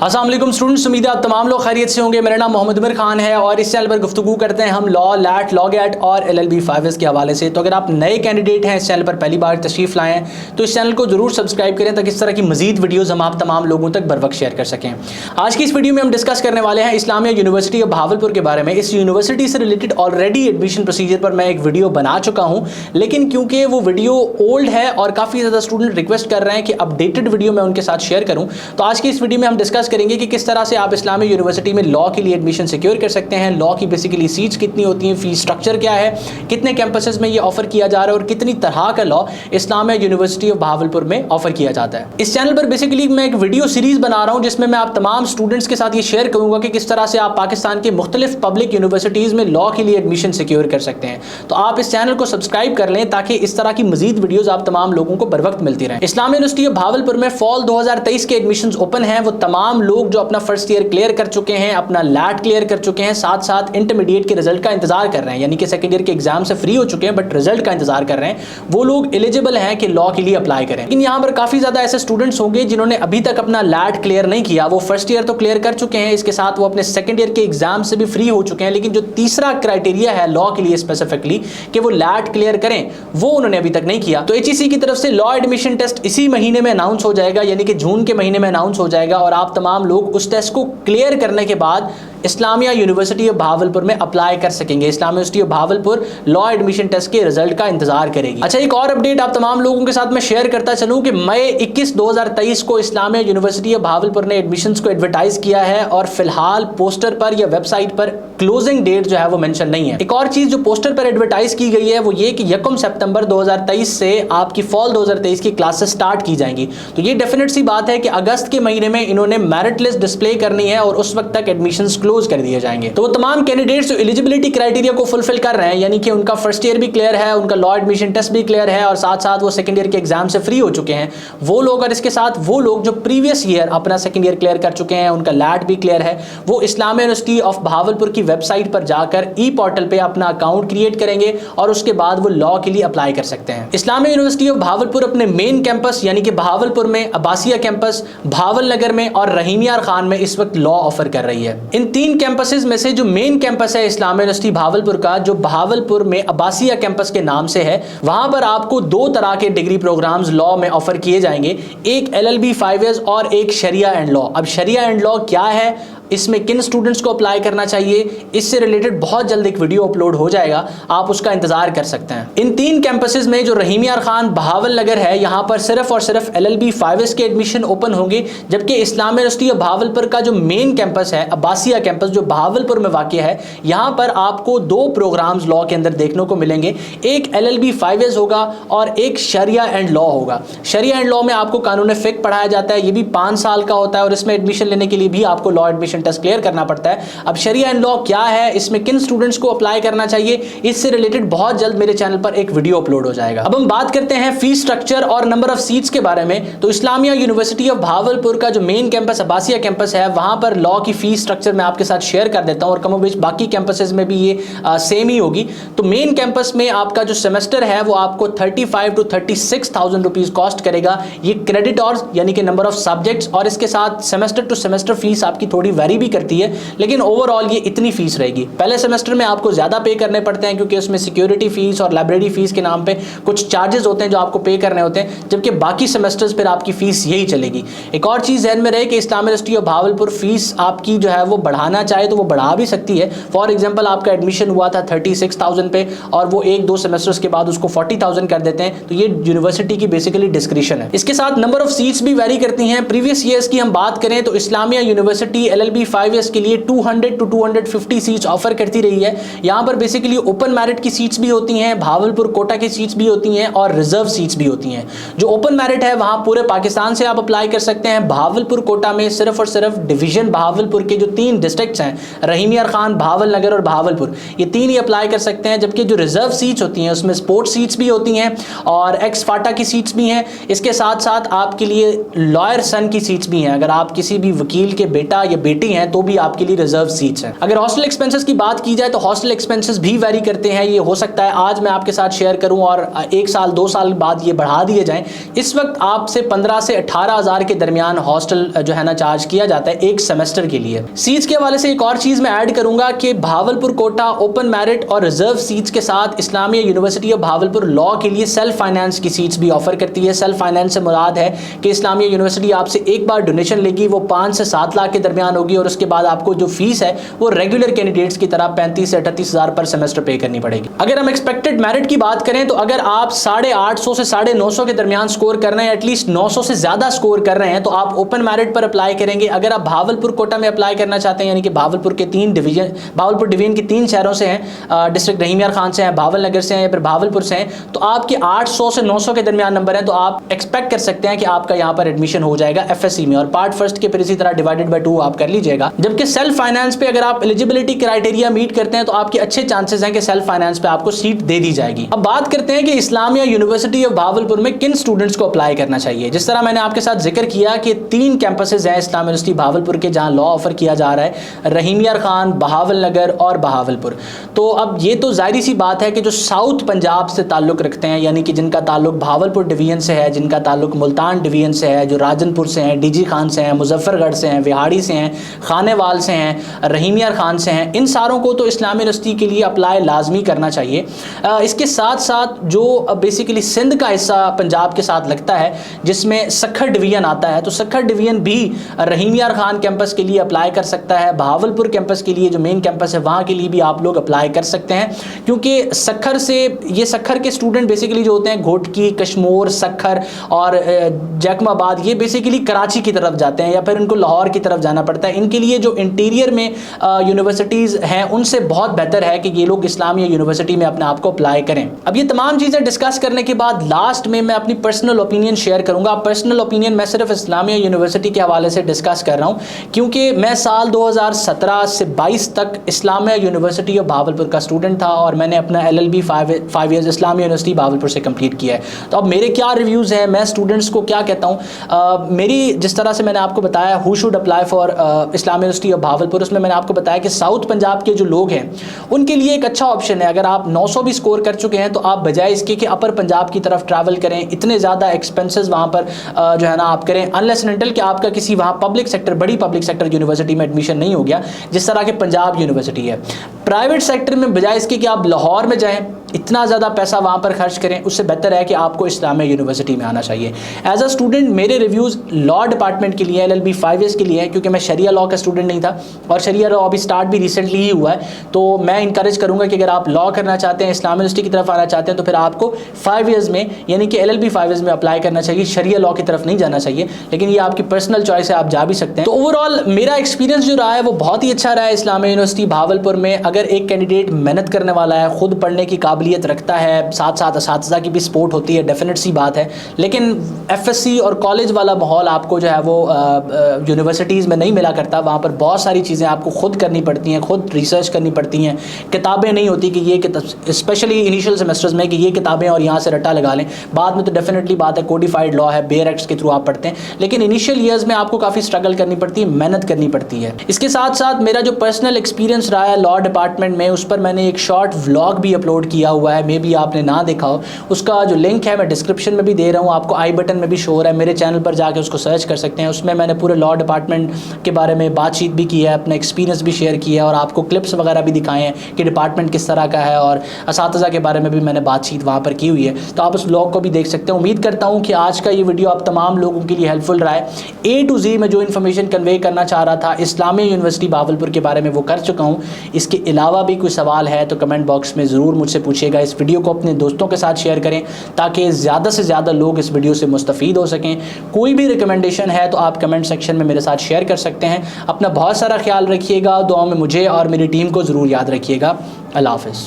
अस्सलाम वालेकुम स्टूडेंट्स, उम्मीद है आप तमाम लोग खैरियत से होंगे। मेरा नाम मोहम्मद उमर खान है और इस चैनल पर गुफ्तगू करते हैं हम लॉ, लैट, लॉ गैट और LLB 5S के हवाले से। तो अगर आप नए कैंडिडेट हैं, इस चैनल पर पहली बार तशरीफ़ लाए हैं तो इस चैनल को जरूर सब्सक्राइब करें ताकि इस तरह की मजीद वीडियोज़ हम आप तमाम लोगों तक बर वक्त शेयर कर सकें। आज की इस वीडियो में हम डिस्कस करने वाले हैं इस्लामिया यूनिवर्सिटी ऑफ भावलपुर के बारे में। इस यूनिवर्सिटी से रिलेटेड ऑलरेडी एडमिशन प्रोसीजर पर मैं एक वीडियो बना चुका हूँ, लेकिन क्योंकि वो वीडियो ओल्ड है और काफ़ी ज़्यादा स्टूडेंट रिक्वेस्ट कर रहे हैं कि अपडेटेड वीडियो मैं उनके साथ शेयर करूँ, तो आज की इस वीडियो में हम डिस्कस करेंगे कि किस तरह से आप इस्लामिया यूनिवर्सिटी में लॉ के लिए एडमिशन सिक्योर कर सकते हैं। लॉ की बेसिकली सीट्स कितनी होती हैं, फीस स्ट्रक्चर क्या है, कितने कैंपसेस में ये ऑफर किया जा रहा है और कितनी तरह का law Islamia university of Bahawalpur में ऑफर किया जाता है। इस चैनल पर बेसिकली मैं एक वीडियो सीरीज बना रहा हूं जिसमें मैं आप तमाम स्टूडेंट्स के साथ ये शेयर करूंगा कि किस तरह से आप पाकिस्तान के मुख्तलिफ पब्लिक यूनिवर्सिटीज में लॉ के लिए एडमिशन सिक्योर कर सकते हैं। तो आप इस चैनल को सब्सक्राइब कर लें ताकि इस तरह की मजीद वीडियोज आप तमाम लोगों को बर वक्त मिलती रहे। इस्लामिया यूनिवर्सिटी ऑफ भावलपुर में फॉल 2023 के एडमिशन ओपन है। वो तमाम लोग जो अपना फर्स्ट ईयर क्लियर कर चुके हैं, अपना लैट क्लियर कर चुके हैं, साथ साथ इंटरमीडिएट के रिजल्ट का इंतजार कर रहे हैं, यानी कि सेकंड ईयर के एग्जाम से फ्री हो चुके हैं बट रिजल्ट का इंतजार कर रहे हैं, वो लोग एलिजिबल हैं कि लॉ के लिए अप्लाई करें। लेकिन यहां पर काफी ज्यादा ऐसे स्टूडेंट्स होंगे जिन्होंने अभी तक अपना लैट क्लियर नहीं किया। वो फर्स्ट ईयर तो क्लियर कर चुके हैं, इसके साथ वो अपने सेकंड ईयर के एग्जाम से भी फ्री हो चुके हैं, लेकिन जो तीसरा क्राइटेरिया है लॉ के लिए स्पेसिफिकली कि वो लैट क्लियर करें, वो उन्होंने अभी तक नहीं किया। तो HEC की तरफ से लॉ एडमिशन टेस्ट इसी महीने में अनाउंस हो जाएगा, यानी कि जून के महीने में अनाउंस हो जाएगा और आप तमाम लोग उस टेस्ट को क्लियर करने के बाद इस्लामिया यूनिवर्सिटी ऑफ भावलपुर में अप्लाई कर सकेंगे। Islamia university of Bahawalpur law admission test के रिजल्ट का इंतजार करेगी। अच्छा, एक और अपडेट आप तमाम लोगों के साथ मैं शेयर करता चलूं कि मई 21, 2023 को इस्लामिया यूनिवर्सिटी ऑफ भावलपुर ने एडमिशंस को एडवर्टाइज किया है और फिलहाल पोस्टर पर या वेबसाइट पर क्लोजिंग डेट जो है वो मेंशन नहीं है। एक और चीज जो पोस्टर पर एडवर्टाइज की गई है वो ये कि 1 सितंबर 2023 से आपकी फॉल 2023 की क्लासेस स्टार्ट की जाएंगी। तो ये डेफिनेट सी बात है कि अगस्त के महीने में इन्होंने मेरिट लिस्ट डिस्प्ले करनी है और उस वक्त तक एडमिशंस क्लोज कर दिए जाएंगे। तो वो तमाम कैंडिडेट्स जो एलिजिबिलिटी क्राइटेरिया को फुलफिल कर रहे हैं, यानी कि उनका फर्स्ट ईयर भी क्लियर है, उनका लॉ एडमिशन टेस्ट भी क्लियर है और साथ साथ वो सेकंड ईयर के एग्जाम से फ्री हो चुके हैं, वो लोग और इसके साथ वो लोग जो प्रीवियस ईयर अपना सेकंड ईयर क्लियर कर चुके हैं, उनका लैट भी क्लियर है, वो इस्लामिया यूनिवर्सिटी ऑफ भावलपुर की वेबसाइट पर जाकर ई-पोर्टल पे अपना अकाउंट क्रिएट करेंगे और उसके बाद वो लॉ के लिए अप्लाई कर सकते हैं। इस्लामिया यूनिवर्सिटी ऑफ भावलपुर अपने मेन कैंपस यानी कि भावलपुर में अब्बासिया कैंपस, भावल नगर में और रहीमियार खान में इस वक्त लॉ ऑफर कर रही है। इन तीन कैंपसेस में से जो मेन कैंपस है इस्लामिया यूनिवर्सिटी भावलपुर का, जो भावलपुर में अब्बासिया कैंपस के नाम से है, वहां पर आपको दो तरह के डिग्री प्रोग्राम्स लॉ में ऑफर किए जाएंगे, एक LLB 5S और एक शरिया एंड लॉ। अब शरिया एंड लॉ क्या है, इसमें किन स्टूडेंट्स को अप्लाई करना चाहिए, इससे रिलेटेड बहुत जल्द एक वीडियो अपलोड हो जाएगा, आप उसका इंतजार कर सकते हैं। इन तीन कैंपसेस में जो रहीमियार खान भावल नगर है, यहाँ पर सिर्फ और सिर्फ LLB 5S के एडमिशन ओपन होंगे, जबकि इस्लामिया यूनिवर्सिटी ऑफ भावलपुर का जो मेन कैंपस है अब्बासिया कैंपस जो भावलपुर में वाक़ है, यहाँ पर आपको दो प्रोग्राम्स लॉ के अंदर देखने को मिलेंगे, एक LLB 5S होगा और एक शरिया एंड लॉ होगा। शरिया एंड लॉ में आपको कानून फ़िक़्ह पढ़ाया जाता है, ये भी 5 साल का होता है और इसमें एडमिशन लेने के लिए भी आपको लॉ एडमिशन टेस्ट क्लियर करना पड़ता है। अब शरिया एंड लॉ क्या है, इसमें किन स्टूडेंट्स को अप्लाई करना चाहिए, इससे रिलेटेड बहुत जल्द मेरे चैनल पर एक वीडियो अपलोड हो जाएगा। अब हम बात करते हैं फीस स्ट्रक्चर और नंबर ऑफ सीट्स के बारे में। तो इस्लामिया यूनिवर्सिटी ऑफ भावलपुर का जो मेन कैंपस अब्बासिया कैंपस है, वहां पर लॉ की फीस स्ट्रक्चर मैं आपके साथ शेयर कर देता हूं और कमोबेश बाकी कैंपसेस में भी ये सेम ही होगी। तो मेन कैंपस में आपका जो सेमेस्टर है वो आपको 35 to 36,000 रुपीज कॉस्ट करेगा। ये क्रेडिट आवर्स यानी कि नंबर ऑफ सब्जेक्ट्स और इसके साथ सेमेस्टर टू सेमेस्टर फीस आपकी थोड़ी वेरी भी करती है, लेकिन ओवरऑल ये इतनी फीस रहेगी। पहले सेमेस्टर में आपको ज्यादा पे करने पड़ते हैं क्योंकि उसमें सिक्योरिटी फीस और लाइब्रेरी फीस के नाम पे कुछ चार्जेस होते हैं जो आपको पे करने होते हैं, जबकि बाकी सेमेस्टर्स पर आपकी फीस यही चलेगी। एक और चीज ध्यान में रहे कि Islamia university of Bahawalpur fees आपकी जो है वो बढ़ाना चाहे तो वो बढ़ा भी सकती है। फॉर एग्जाम्पल आपका एडमिशन हुआ था 36,000 पे और वो 1-2 सेमेस्टर्स के बाद उसको 40,000 कर देते हैं, तो ये यूनिवर्सिटी की बेसिकली डिस्क्रिशन है। इसके साथ नंबर ऑफ सीट्स भी वेरी करती हैं। प्रीवियस ईयर्स की हम बात करें तो इस्लामिया यूनिवर्सिटी LLB 5S के लिए 200 to 250 सीट्स ऑफर करती रही है। यहाँ पर बेसिकली ओपन मेरिट की सीट्स भी होती हैं, भावलपुर कोटा की सीट्स भी होती हैं और रिजर्व सीट्स भी होती हैं। जो ओपन मेरिट है वहाँ पूरे पाकिस्तान से आप अप्लाई कर सकते हैं। भावलपुर कोटा में सिर्फ और सिर्फ डिवीजन भावलपुर के जो 3 डिस्ट्रिक्ट्स हैं, रहीमियार खान, भावल नगर और भावलपुर, ये 3 ही अप्लाई कर सकते हैं। जबकि जो रिजर्व सीट्स होती हैं उसमें स्पोर्ट्स सीट्स भी होती हैं और एक्स फाटा की सीट्स भी हैं। इसके साथ साथ आपके लिए लॉयर सन की सीट्स भी हैं। अगर आप किसी भी वकील के बेटा या बेटी 80 हैं तो भी आपके लिए रिजर्व सीट्स हैं। अगर हॉस्टल एक्सपेंसेस की बात की जाए तो हॉस्टल एक्सपेंसेस भी वेरी करते हैं। ये हो सकता है आज मैं आपके साथ शेयर करूं और 1 साल 2 साल बाद ये बढ़ा दिए जाएं। इस वक्त आपसे 15 से 18 हज़ार के दरमियान हॉस्टल जो है ना चार्ज किया जाता है एक सेमेस्टर के लिए। सीट्स के हवाले से एक और चीज मैं ऐड करूंगा कि भावलपुर कोटा ओपन मेरिट और रिजर्व सीट्स के साथ Islamia university of Bahawalpur law के लिए सेल्फ फाइनेंस की सीट्स भी ऑफर करती है। सेल्फ फाइनेंस से मुराद है कि इस्लामिया यूनिवर्सिटी आपसे एक बार डोनेशन लेगी, वो 5 से 7 लाख के दरमियान होगी और उसके बाद आपको जो फीस है वो रेगुलर कैंडिडेट्स की तरह 35 से 38 हज़ार पर सेमेस्टर पे करनी पड़ेगी। अगर हम एक्सपेक्टेड मेरिट की बात करें तो अगर आप 850 से 950 के दरमियान स्कोर कर रहे हैं, एटलीस्ट 900 से ज्यादा स्कोर कर रहे हैं, तो आप ओपन मेरिट पर अप्लाई करेंगे। अगर आप भावलपुर कोटा में अप्लाई करना चाहते हैं, यानी कि भावलपुर डिवीजन के 3 शहरों से हैं, डिस्ट्रिक्ट रहीम यार खान से हैं, भावल नगर से हैं या फिर भावलपुर से हैं, तो आपके 800 से 900 के दरमियान नंबर है, तो आप एक्सपेक्ट कर सकते हैं कि आपका यहाँ पर एडमिशन हो जाएगा एफएससी में, और पार्ट फर्स्ट के फिर इसी तरह डिवाइडेड बाय 2 आप कर लीजिएगा। जबकि सेल्फ फाइनेंस पे अगर आप एलिजिबिलिटी क्राइटेरिया मीट करते हैं तो आपके अच्छे चांसेस हैं कि सेल्फ फाइनेंस पे आपको सीट दे दी जाएगी। अब बात करते हैं कि इस्लामिया यूनिवर्सिटी ऑफ भावलपुर में किन स्टूडेंट्स को अप्लाई करना चाहिए। जिस तरह मैंने आपके साथ जिक्र किया कि 3 कैंपसेस हैं इस्लामिया यूनिवर्सिटी भावलपुर के जहां लॉ ऑफर किया जा रहा है, रहीम यार खान, बहावल नगर और बहावलपुर। तो अब ये तो जाहिर सी बात है कि जो साउथ पंजाब से ताल्लुक रखते हैं, यानी कि जिनका ताल्लुक भावलपुर डिवीजन से है, जिनका ताल्लुक मुल्तान डिवीजन से है, जो राजनपुर से हैं, डीजी खान से हैं, मुजफ्फरगढ़ से हैं, विहाड़ी से हैं, खानेवाल से हैं, रहीम यार खान से हैं, इन सारों को तो इस्लामिया यूनिवर्सिटी के लिए अप्लाई लाजमी करना चाहिए। इसके साथ साथ जो बेसिकली सिंध का हिस्सा पंजाब के साथ लगता है जिसमें सक्खर डिवीजन आता है, तो सक्खर डिवीजन भी रहीम यार खान कैंपस के लिए अप्लाई कर सकता है। बहावलपुर कैंपस के लिए जो मेन कैंपस है वहाँ के लिए भी आप लोग अप्लाई कर सकते हैं, क्योंकि सक्खर से ये सक्खर के स्टूडेंट बेसिकली जो होते हैं घोटकी, कश्मोर, सक्खर और जैकमाबाद, ये बेसिकली कराची की तरफ जाते हैं या फिर इनको लाहौर की तरफ जाना पड़ता है। इनके लिए जो इंटीरियर में यूनिवर्सिटीज़ हैं उनसे बहुत बेहतर है कि ये लोग इस्लामिया यूनिवर्सिटी में अपने आप को अप्लाई करें। अब ये तमाम चीज़ें डिस्कस करने के बाद लास्ट में मैं अपनी पर्सनल ओपिनियन शेयर करूंगा। पर्सनल ओपिनियन मैं सिर्फ इस्लामिया यूनिवर्सिटी के हवाले से डिस्कस कर रहा हूं, क्योंकि मैं साल 2017 से 22 तक इस्लामिया यूनिवर्सिटी ऑफ भावलपुर का स्टूडेंट था और मैंने अपना LLB 5 years Islamia university Bahawalpur से कंप्लीट किया है। तो अब मेरे क्या रिव्यूज़ हैं, मैं स्टूडेंट्स को क्या कहता हूँ, मेरी जिस तरह से मैंने आपको बताया who should apply for Islamia university of Bahawalpur, उसमें मैंने आपको बताया कि साउथ पंजाब के जो लोग हैं उनके लिए एक अच्छा ऑप्शन है। अगर आप 900 भी स्कोर कर चुके हैं तो आप बजाय इसके कि अपर पंजाब की तरफ ट्रैवल करें, इतने ज़्यादा एक्सपेंसेस वहाँ पर जो है ना आप करें, अनलेस एंड अनटिल कि आपका किसी वहाँ पब्लिक सेक्टर, बड़ी पब्लिक सेक्टर यूनिवर्सिटी में एडमिशन नहीं हो गया जिस तरह के पंजाब यूनिवर्सिटी है। प्राइवेट सेक्टर में बजाय इसके कि आप लाहौर में जाएँ, इतना ज़्यादा पैसा वहाँ पर खर्च करें, उससे बेहतर है कि आपको इस्लामिया यूनिवर्सिटी में आना चाहिए। एज अ स्टूडेंट मेरे रिव्यूज़ लॉ डिपार्टमेंट के लिए, LLB 5 ईयर्स के लिए है, क्योंकि मैं शरिया लॉ का स्टूडेंट नहीं था और शरिया लॉ अभी स्टार्ट भी रिसेंटली ही हुआ है। तो मैं इंकरेज करूँगा कि अगर आप लॉ करना चाहते हैं, इस्लामिया यूनिवर्सिटी की तरफ आना चाहते हैं, तो फिर आपको 5 ईयर्स में यानी कि LLB 5 ईयर्स में अप्लाई करना चाहिए, शरिया लॉ की तरफ नहीं जाना चाहिए। लेकिन ये आपकी पर्सनल चॉइस है, आप जा भी सकते हैं। तो ओवरऑल मेरा एक्सपीरियंस जो रहा है वो बहुत ही अच्छा रहा है इस्लामिया यूनिवर्सिटी भावलपुर में। अगर एक कैंडिडेट मेहनत करने वाला है, खुद पढ़ने की काबिलियत रखता है, साथ साथ असातिज़ा की भी सपोर्ट होती है, डेफिनेट सी बात है। लेकिन एफएससी और कॉलेज वाला माहौल आपको जो है वो यूनिवर्सिटीज़ में नहीं मिला करता। वहाँ पर बहुत सारी चीज़ें आपको खुद करनी पड़ती हैं, खुद रिसर्च करनी पड़ती हैं। किताबें नहीं होती कि ये स्पेशली इनिशियल सेमेस्टर्स में कि ये किताबें और यहाँ से रट्टा लगा लें। बाद में तो डेफिनेटली बात है, कोडिफाइड लॉ है, बेयर एक्ट्स के थ्रू आप पढ़ते हैं, लेकिन इनिशियल ईयर्स में आपको काफ़ी स्ट्रगल करनी पड़ती है, मेहनत करनी पड़ती है। इसके साथ साथ मेरा जो पर्सनल एक्सपीरियंस रहा है लॉ डिपार्टमेंट में, उस पर मैंने एक शॉर्ट व्लॉग भी अपलोड किया हुआ है, मे बी आपने ना देखा हो। उसका जो लिंक है मैं डिस्क्रिप्शन में भी दे रहा हूँ, आपको आई बटन में भी शो हो रहा है, मेरे चैनल पर जाके उसको सर्च कर सकते हैं। उसमें मैंने पूरे लॉ डिपार्टमेंट के बारे में बातचीत भी की है, अपना एक्सपीरियंस भी शेयर किया है और आपको क्लिप्स वगैरह भी दिखाए हैं कि डिपार्टमेंट किस तरह का है, और असातिज़ा के बारे में भी मैंने बातचीत वहाँ पर की हुई है। तो आप उस व्लॉग को भी देख सकते हैं। उम्मीद करता हूँ कि आज का ये वीडियो आप तमाम लोगों के लिए हेल्पफुल रहा है। A to Z में जो इन्फॉर्मेशन कन्वे करना चाह रहा था इस्लामिया यूनिवर्सिटी भावलपुर के बारे में वो कर चुका हूँ। इसके अलावा भी कोई सवाल है तो कमेंट बॉक्स में ज़रूर मुझसे पूछिएगा। इस वीडियो को अपने दोस्तों के साथ शेयर करें ताकि ज़्यादा से ज़्यादा लोग इस वीडियो से मुस्तफ़ीद हो सकें। कोई भी रिकमेंडेशन है तो आप कमेंट सेक्शन में मेरे साथ शेयर कर सकते हैं। अपना बहुत सारा ख्याल रखिएगा, दुआ में मुझे और मेरी टीम को ज़रूर याद रखिएगा। अल्लाह हाफ़िज़।